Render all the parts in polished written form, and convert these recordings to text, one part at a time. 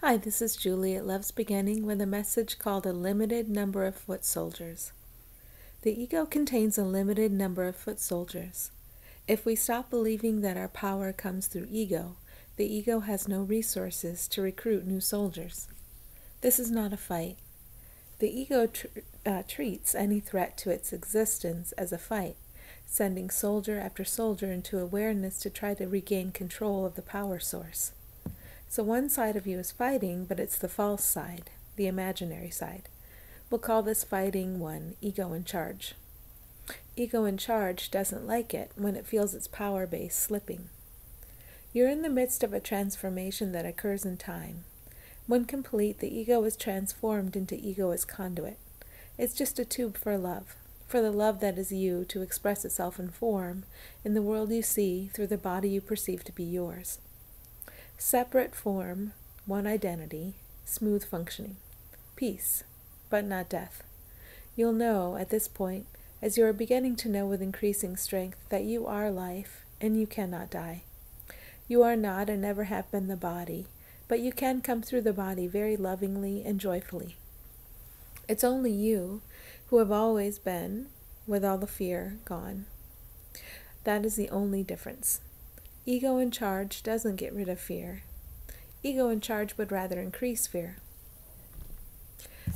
Hi, this is Julie at Love's Beginning with a message called A Limited Number of Foot Soldiers. The ego contains a limited number of foot soldiers. If we stop believing that our power comes through ego, the ego has no resources to recruit new soldiers. This is not a fight. The ego treats any threat to its existence as a fight, sending soldier after soldier into awareness to try to regain control of the power source. So one side of you is fighting, but it's the false side, the imaginary side. We'll call this fighting one ego in charge. Ego in charge doesn't like it when it feels its power base slipping. You're in the midst of a transformation that occurs in time. When complete, the ego is transformed into ego as conduit. It's just a tube for the love that is you to express itself in form, in the world you see, through the body you perceive to be yours. Separate form, one identity, smooth functioning. Peace, but not death. You'll know at this point, as you are beginning to know with increasing strength, that you are life and you cannot die. You are not and never have been the body, but you can come through the body very lovingly and joyfully. It's only you who have always been, with all the fear gone. That is the only difference. Ego in charge doesn't get rid of fear. Ego in charge would rather increase fear.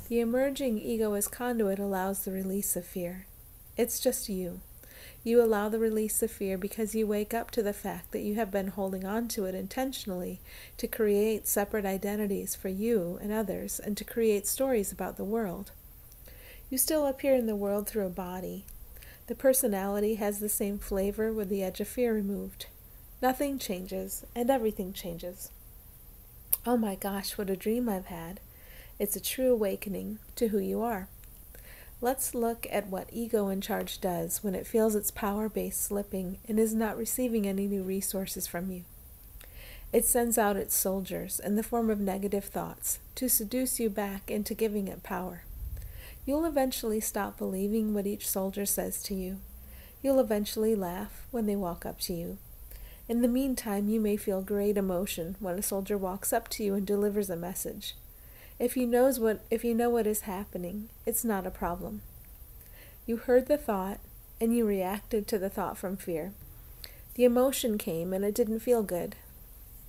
The emerging ego as conduit allows the release of fear. It's just you. You allow the release of fear because you wake up to the fact that you have been holding on to it intentionally to create separate identities for you and others and to create stories about the world. You still appear in the world through a body. The personality has the same flavor with the edge of fear removed. Nothing changes, and everything changes. Oh my gosh, what a dream I've had. It's a true awakening to who you are. Let's look at what ego in charge does when it feels its power base slipping and is not receiving any new resources from you. It sends out its soldiers in the form of negative thoughts to seduce you back into giving it power. You'll eventually stop believing what each soldier says to you. You'll eventually laugh when they walk up to you. In the meantime, you may feel great emotion when a soldier walks up to you and delivers a message. If you know what is happening, it's not a problem. You heard the thought, and you reacted to the thought from fear. The emotion came, and it didn't feel good.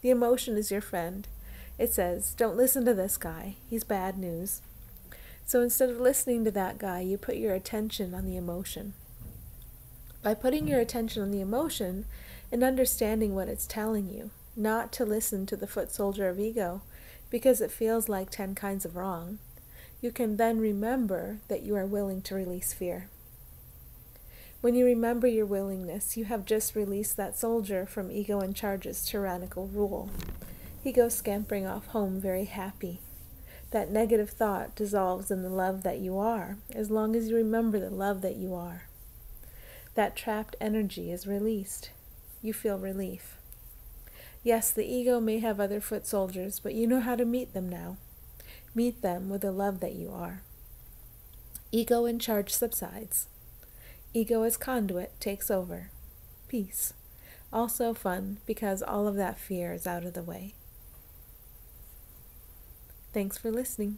The emotion is your friend. It says, don't listen to this guy. He's bad news. So instead of listening to that guy, you put your attention on the emotion. By putting your attention on the emotion and understanding what it's telling you, not to listen to the foot soldier of ego, because it feels like 10 kinds of wrong, you can then remember that you are willing to release fear. When you remember your willingness, you have just released that soldier from ego in charge's tyrannical rule. He goes scampering off home very happy. That negative thought dissolves in the love that you are, as long as you remember the love that you are. That trapped energy is released. You feel relief. Yes, the ego may have other foot soldiers, but you know how to meet them now. Meet them with the love that you are. Ego in charge subsides. Ego as conduit takes over. Peace. Also fun because all of that fear is out of the way. Thanks for listening.